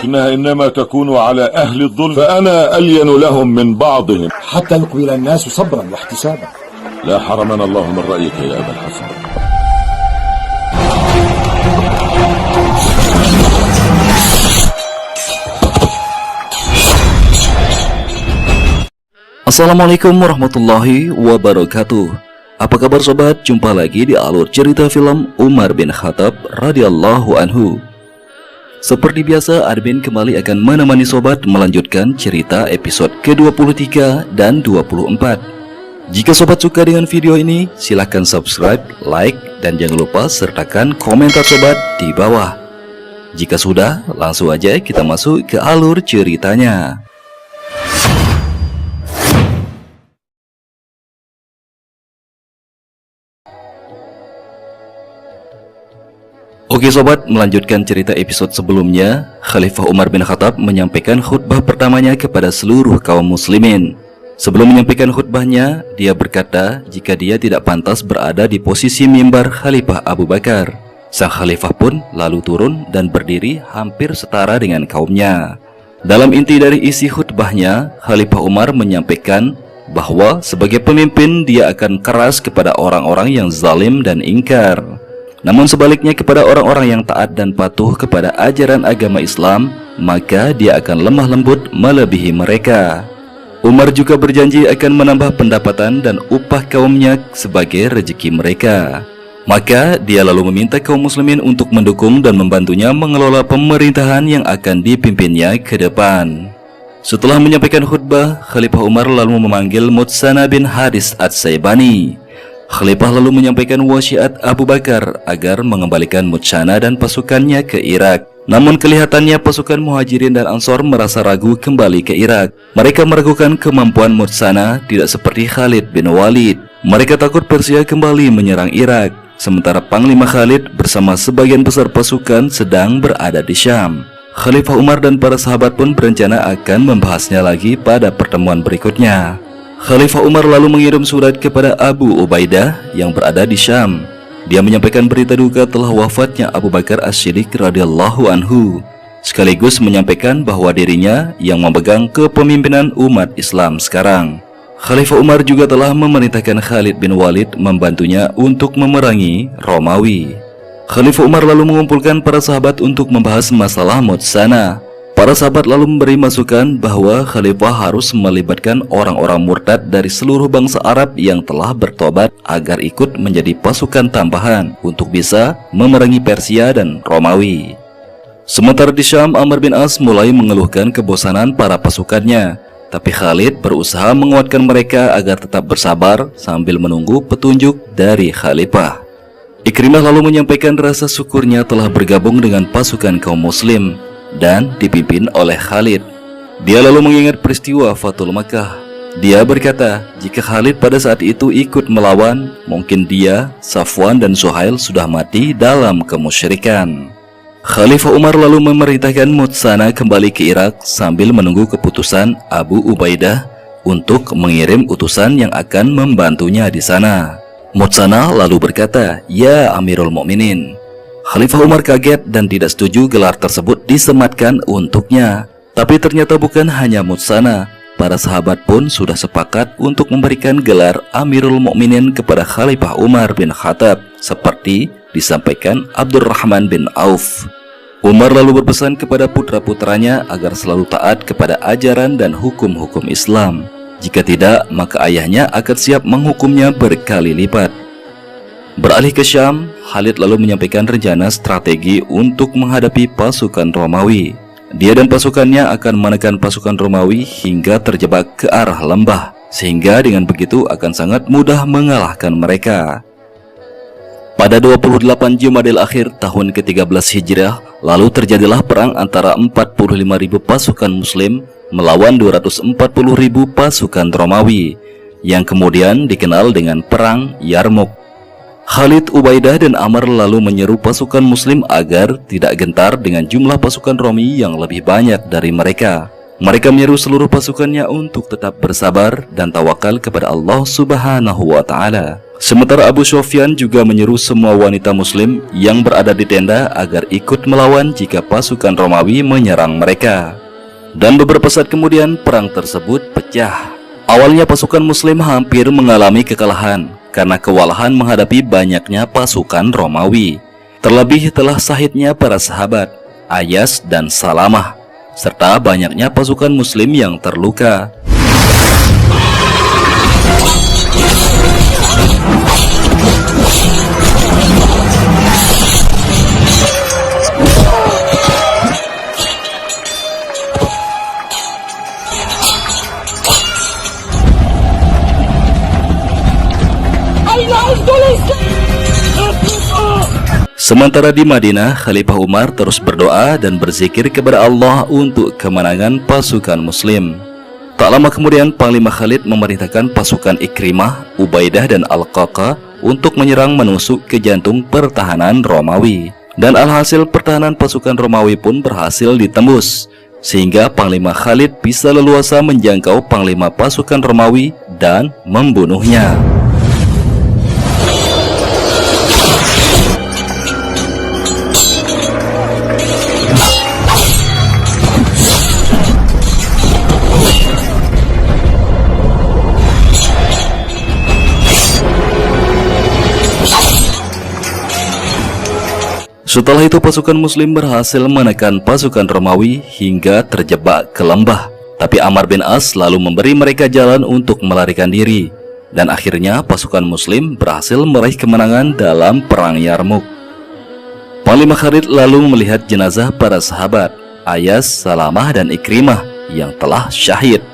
لكنها إنما تكون على أهل الظلم، فأنا ألين لهم من بعضهم حتى يقبل الناس صبرا واحتسابا. لا حرمنا الله من رأيك يا أبا الحسن. Assalamualaikum warahmatullahi wabarakatuh. Apa kabar sobat? Jumpa lagi di alur cerita film Umar bin Khattab radhiyallahu anhu. Seperti biasa, admin kembali akan menemani sobat melanjutkan cerita episode ke-23 dan 24. Jika sobat suka dengan video ini, silahkan subscribe, like, dan jangan lupa sertakan komentar sobat di bawah. Jika sudah, langsung aja kita masuk ke alur ceritanya. Oke sobat, melanjutkan cerita episode sebelumnya, Khalifah Umar bin Khattab menyampaikan khutbah pertamanya kepada seluruh kaum muslimin. Sebelum menyampaikan khutbahnya, dia berkata jika dia tidak pantas berada di posisi mimbar Khalifah Abu Bakar. Sang Khalifah pun lalu turun dan berdiri hampir setara dengan kaumnya. Dalam inti dari isi khutbahnya, Khalifah Umar menyampaikan bahwa sebagai pemimpin dia akan keras kepada orang-orang yang zalim dan ingkar. Namun sebaliknya kepada orang-orang yang taat dan patuh kepada ajaran agama Islam, maka dia akan lemah lembut melebihi mereka. Umar juga berjanji akan menambah pendapatan dan upah kaumnya sebagai rezeki mereka. Maka dia lalu meminta kaum muslimin untuk mendukung dan membantunya mengelola pemerintahan yang akan dipimpinnya ke depan. Setelah menyampaikan khutbah, Khalifah Umar lalu memanggil Mutsana bin Haris At-Saibani. Khalifah lalu menyampaikan wasiat Abu Bakar agar mengembalikan Mutsana dan pasukannya ke Irak. Namun kelihatannya pasukan Muhajirin dan Ansor merasa ragu kembali ke Irak. Mereka meragukan kemampuan Mutsana tidak seperti Khalid bin Walid. Mereka takut Persia kembali menyerang Irak, sementara Panglima Khalid bersama sebagian besar pasukan sedang berada di Syam. Khalifah Umar dan para sahabat pun berencana akan membahasnya lagi pada pertemuan berikutnya. Khalifah Umar lalu mengirim surat kepada Abu Ubaidah yang berada di Syam. Dia menyampaikan berita duka telah wafatnya Abu Bakar As-Siddiq radhiyallahu anhu, sekaligus menyampaikan bahwa dirinya yang memegang kepemimpinan umat Islam sekarang. Khalifah Umar juga telah memerintahkan Khalid bin Walid membantunya untuk memerangi Romawi. Khalifah Umar lalu mengumpulkan para sahabat untuk membahas masalah Mutsana. Para sahabat lalu memberi masukan bahwa Khalifah harus melibatkan orang-orang murtad dari seluruh bangsa Arab yang telah bertobat agar ikut menjadi pasukan tambahan untuk bisa memerangi Persia dan Romawi. Sementara di Syam, Amr bin As mulai mengeluhkan kebosanan para pasukannya, tapi Khalid berusaha menguatkan mereka agar tetap bersabar sambil menunggu petunjuk dari Khalifah. Ikrimah lalu menyampaikan rasa syukurnya telah bergabung dengan pasukan kaum muslim dan dipimpin oleh Khalid. Dia lalu mengingat peristiwa Fathul Makkah. Dia berkata, jika Khalid pada saat itu ikut melawan, mungkin dia, Safwan dan Suhail sudah mati dalam kemusyrikan. Khalifah Umar lalu memerintahkan Mutsana kembali ke Irak sambil menunggu keputusan Abu Ubaidah untuk mengirim utusan yang akan membantunya di sana. Mutsana lalu berkata, "Ya Amirul Mukminin." Khalifah Umar kaget dan tidak setuju gelar tersebut disematkan untuknya. Tapi ternyata bukan hanya Mutsana, para sahabat pun sudah sepakat untuk memberikan gelar Amirul Mukminin kepada Khalifah Umar bin Khattab, seperti disampaikan Abdurrahman bin Auf. Umar lalu berpesan kepada putra-putranya agar selalu taat kepada ajaran dan hukum-hukum Islam. Jika tidak, maka ayahnya akan siap menghukumnya berkali lipat. Beralih ke Syam, Khalid lalu menyampaikan rencana strategi untuk menghadapi pasukan Romawi. Dia dan pasukannya akan menekan pasukan Romawi hingga terjebak ke arah lembah, sehingga dengan begitu akan sangat mudah mengalahkan mereka. Pada 28 Jumadil Akhir tahun ke-13 Hijriah, lalu terjadilah perang antara 45.000 pasukan Muslim melawan 240.000 pasukan Romawi, yang kemudian dikenal dengan Perang Yarmuk. Khalid, Ubaidah, dan Amr lalu menyeru pasukan Muslim agar tidak gentar dengan jumlah pasukan Romawi yang lebih banyak dari mereka. Mereka menyeru seluruh pasukannya untuk tetap bersabar dan tawakal kepada Allah Subhanahu wa Ta'ala. Sementara Abu Sufyan juga menyeru semua wanita muslim yang berada di tenda agar ikut melawan jika pasukan Romawi menyerang mereka. Dan beberapa saat kemudian perang tersebut pecah. Awalnya pasukan muslim hampir mengalami kekalahan karena kewalahan menghadapi banyaknya pasukan Romawi. Terlebih telah syahidnya para sahabat Ayas dan Salamah, serta banyaknya pasukan muslim yang terluka. Sementara di Madinah, Khalifah Umar terus berdoa dan berzikir kepada Allah untuk kemenangan pasukan muslim. Tak lama kemudian, Panglima Khalid memerintahkan pasukan Ikrimah, Ubaidah dan Al-Qaqa untuk menyerang menusuk ke jantung pertahanan Romawi. Dan alhasil pertahanan pasukan Romawi pun berhasil ditembus, sehingga Panglima Khalid bisa leluasa menjangkau Panglima pasukan Romawi dan membunuhnya. Setelah itu pasukan muslim berhasil menekan pasukan Romawi hingga terjebak ke lembah. Tapi Amr bin As lalu memberi mereka jalan untuk melarikan diri. Dan akhirnya pasukan muslim berhasil meraih kemenangan dalam perang Yarmuk. Panglima Khalid lalu melihat jenazah para sahabat Ayas, Salamah dan Ikrimah yang telah syahid.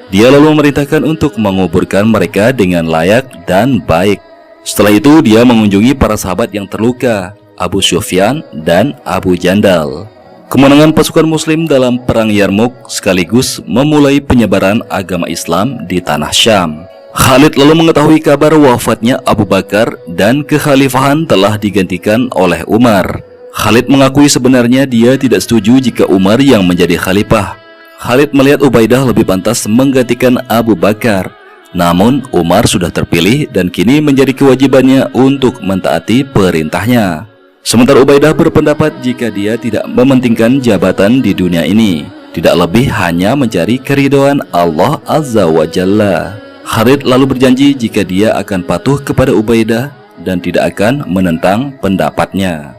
Dia lalu memerintahkan untuk menguburkan mereka dengan layak dan baik. Setelah itu dia mengunjungi para sahabat yang terluka, Abu Sufyan dan Abu Jandal. Kemenangan pasukan muslim dalam perang Yarmuk sekaligus memulai penyebaran agama Islam di tanah Syam. Khalid lalu mengetahui kabar wafatnya Abu Bakar dan kekhalifahan telah digantikan oleh Umar. Khalid mengakui sebenarnya dia tidak setuju jika Umar yang menjadi khalifah. Khalid melihat Ubaidah lebih pantas menggantikan Abu Bakar. Namun Umar sudah terpilih dan kini menjadi kewajibannya untuk mentaati perintahnya. Sementara Ubaidah berpendapat jika dia tidak mementingkan jabatan di dunia ini, tidak lebih hanya mencari keridhaan Allah Azza wa Jalla. Khalid lalu berjanji jika dia akan patuh kepada Ubaidah dan tidak akan menentang pendapatnya.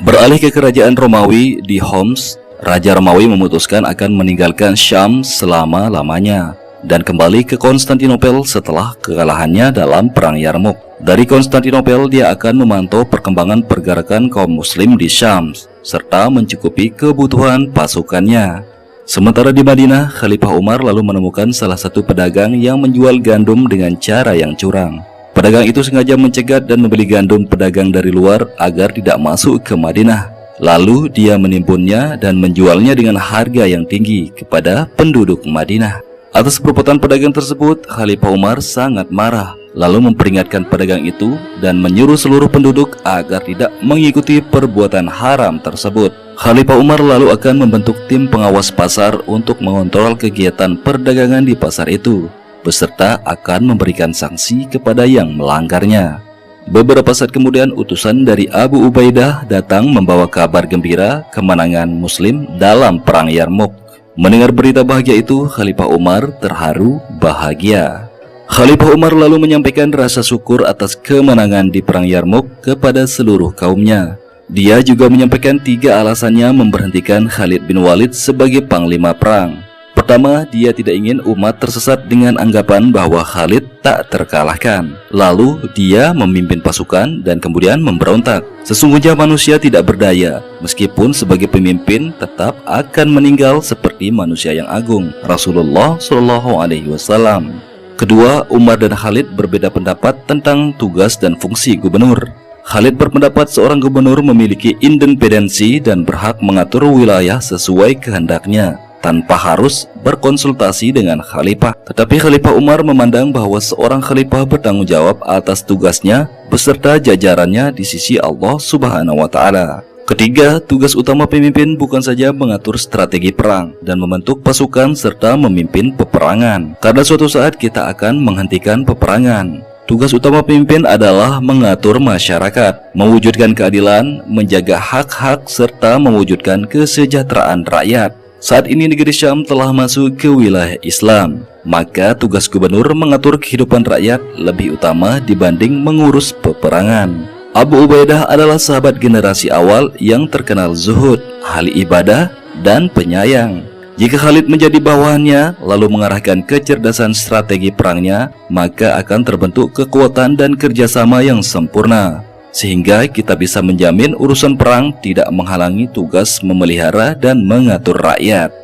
Beralih ke kerajaan Romawi di Homs, Raja Romawi memutuskan akan meninggalkan Syam selama-lamanya dan kembali ke Konstantinopel setelah kekalahannya dalam perang Yarmuk. Dari Konstantinopel dia akan memantau perkembangan pergerakan kaum muslim di Syam serta mencukupi kebutuhan pasukannya. Sementara di Madinah, Khalifah Umar lalu menemukan salah satu pedagang yang menjual gandum dengan cara yang curang. Pedagang itu sengaja mencegat dan membeli gandum pedagang dari luar agar tidak masuk ke Madinah. Lalu dia menimbunnya dan menjualnya dengan harga yang tinggi kepada penduduk Madinah. Atas perbuatan pedagang tersebut, Khalifah Umar sangat marah, lalu memperingatkan pedagang itu dan menyuruh seluruh penduduk agar tidak mengikuti perbuatan haram tersebut. Khalifah Umar lalu akan membentuk tim pengawas pasar untuk mengontrol kegiatan perdagangan di pasar itu, beserta akan memberikan sanksi kepada yang melanggarnya. Beberapa saat kemudian utusan dari Abu Ubaidah datang membawa kabar gembira kemenangan muslim dalam perang Yarmuk. Mendengar berita bahagia itu, Khalifah Umar terharu bahagia. Khalifah Umar lalu menyampaikan rasa syukur atas kemenangan di perang Yarmuk kepada seluruh kaumnya. Dia juga menyampaikan 3 alasannya memberhentikan Khalid bin Walid sebagai panglima perang. Pertama, dia tidak ingin umat tersesat dengan anggapan bahwa Khalid tak terkalahkan. Lalu, dia memimpin pasukan dan kemudian memberontak. Sesungguhnya manusia tidak berdaya, meskipun sebagai pemimpin tetap akan meninggal seperti manusia yang agung. Rasulullah SAW. Kedua, Umar dan Khalid berbeda pendapat tentang tugas dan fungsi gubernur. Khalid berpendapat seorang gubernur memiliki independensi dan berhak mengatur wilayah sesuai kehendaknya, tanpa harus berkonsultasi dengan khalifah. Tetapi Khalifah Umar memandang bahwa seorang khalifah bertanggung jawab atas tugasnya beserta jajarannya di sisi Allah Subhanahu wa Ta'ala. Ketiga, tugas utama pemimpin bukan saja mengatur strategi perang dan membentuk pasukan serta memimpin peperangan, karena suatu saat kita akan menghentikan peperangan. Tugas utama pemimpin adalah mengatur masyarakat, mewujudkan keadilan, menjaga hak-hak, serta mewujudkan kesejahteraan rakyat. Saat ini negeri Syam telah masuk ke wilayah Islam, maka tugas gubernur mengatur kehidupan rakyat lebih utama dibanding mengurus peperangan. Abu Ubaidah adalah sahabat generasi awal yang terkenal zuhud, ahli ibadah, dan penyayang. Jika Khalid menjadi bawahannya, lalu mengarahkan kecerdasan strategi perangnya, maka akan terbentuk kekuatan dan kerjasama yang sempurna, sehingga kita bisa menjamin urusan perang tidak menghalangi tugas memelihara dan mengatur rakyat.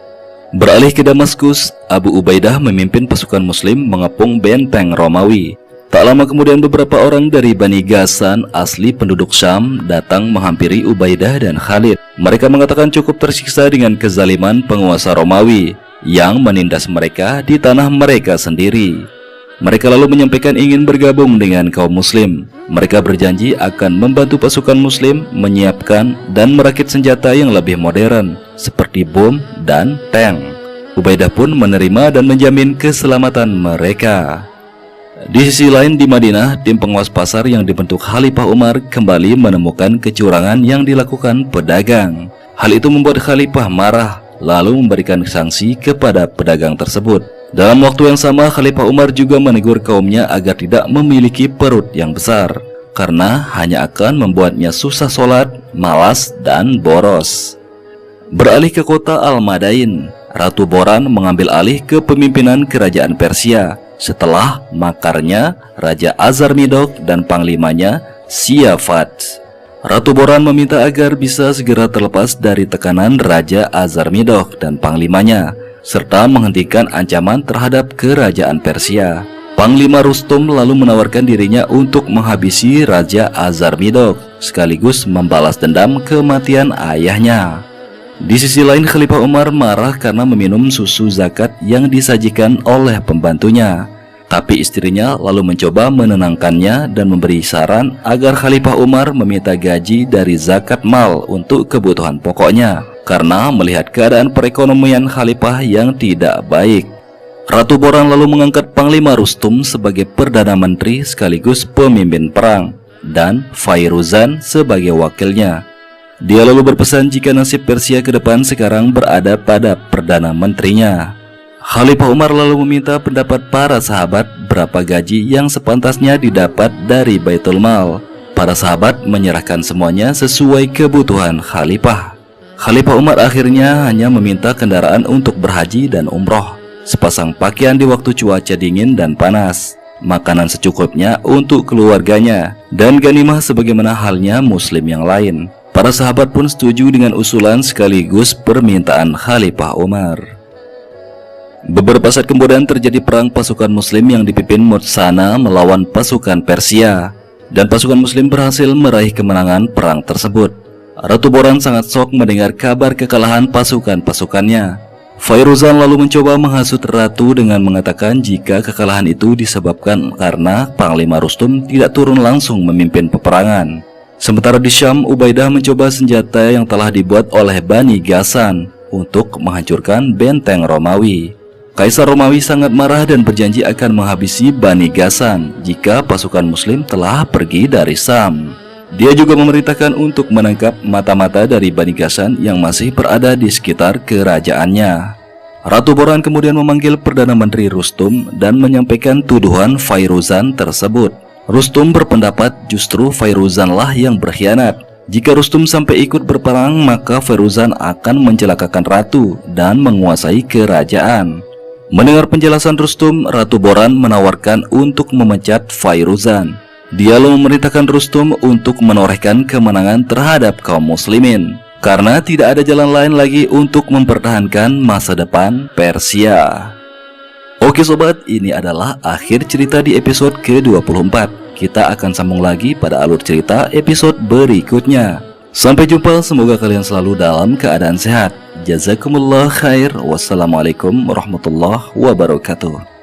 Beralih ke Damaskus, Abu Ubaidah memimpin pasukan muslim mengepung benteng Romawi. Tak lama kemudian beberapa orang dari Bani Ghassan asli penduduk Syam datang menghampiri Ubaidah dan Khalid. Mereka mengatakan cukup tersiksa dengan kezaliman penguasa Romawi yang menindas mereka di tanah mereka sendiri. Mereka lalu menyampaikan ingin bergabung dengan kaum muslim. Mereka berjanji akan membantu pasukan muslim menyiapkan dan merakit senjata yang lebih modern seperti bom dan tank. Ubaidah pun menerima dan menjamin keselamatan mereka. Di sisi lain di Madinah, tim pengawas pasar yang dibentuk Khalifah Umar kembali menemukan kecurangan yang dilakukan pedagang. Hal itu membuat Khalifah marah, lalu memberikan sanksi kepada pedagang tersebut. Dalam waktu yang sama, Khalifah Umar juga menegur kaumnya agar tidak memiliki perut yang besar, karena hanya akan membuatnya susah sholat, malas, dan boros. Beralih ke kota Al-Madain, Ratu Boran mengambil alih kepemimpinan kerajaan Persia setelah makarnya Raja Azarmidok dan panglimanya Siafat. Ratu Boran meminta agar bisa segera terlepas dari tekanan Raja Azarmidok dan panglimanya, serta menghentikan ancaman terhadap kerajaan Persia. Panglima Rustum lalu menawarkan dirinya untuk menghabisi Raja Azarmidok, sekaligus membalas dendam kematian ayahnya. Di sisi lain, Khalifah Umar marah karena meminum susu zakat yang disajikan oleh pembantunya. Tapi istrinya lalu mencoba menenangkannya dan memberi saran agar Khalifah Umar meminta gaji dari zakat mal untuk kebutuhan pokoknya, karena melihat keadaan perekonomian Khalifah yang tidak baik. Ratu Boran lalu mengangkat Panglima Rustum sebagai Perdana Menteri sekaligus pemimpin perang, dan Fairuzan sebagai wakilnya. Dia lalu berpesan jika nasib Persia ke depan sekarang berada pada Perdana Menterinya. Khalifah Umar lalu meminta pendapat para sahabat berapa gaji yang sepantasnya didapat dari Baitul Mal. Para sahabat menyerahkan semuanya sesuai kebutuhan Khalifah. Khalifah Umar akhirnya hanya meminta kendaraan untuk berhaji dan umroh, sepasang pakaian di waktu cuaca dingin dan panas, makanan secukupnya untuk keluarganya, dan ganimah sebagaimana halnya muslim yang lain. Para sahabat pun setuju dengan usulan sekaligus permintaan Khalifah Umar. Beberapa saat kemudian terjadi perang pasukan muslim yang dipimpin Mutsana melawan pasukan Persia, dan pasukan muslim berhasil meraih kemenangan perang tersebut. Ratu Boran sangat shock mendengar kabar kekalahan pasukannya. Fairuzan lalu mencoba menghasut Ratu dengan mengatakan jika kekalahan itu disebabkan karena Panglima Rustum tidak turun langsung memimpin peperangan. Sementara di Syam, Ubaidah mencoba senjata yang telah dibuat oleh Bani Ghassan untuk menghancurkan benteng Romawi. Kaisar Romawi sangat marah dan berjanji akan menghabisi Bani Ghassan jika pasukan muslim telah pergi dari Syam. Dia juga memerintahkan untuk menangkap mata-mata dari Bani Ghassan yang masih berada di sekitar kerajaannya. Ratu Boran kemudian memanggil Perdana Menteri Rustum dan menyampaikan tuduhan Fairuzan tersebut. Rustum berpendapat justru Fairuzanlah yang berkhianat. Jika Rustum sampai ikut berperang, maka Fairuzan akan mencelakakan Ratu dan menguasai kerajaan. Mendengar penjelasan Rustum, Ratu Boran menawarkan untuk memecat Fairuzan. Dia lalu memerintahkan Rustum untuk menorehkan kemenangan terhadap kaum muslimin, karena tidak ada jalan lain lagi untuk mempertahankan masa depan Persia. Oke sobat, ini adalah akhir cerita di episode ke-24. Kita akan sambung lagi pada alur cerita episode berikutnya. Sampai jumpa, semoga kalian selalu dalam keadaan sehat. Jazakumullah khair. Wassalamualaikum warahmatullahi wabarakatuh.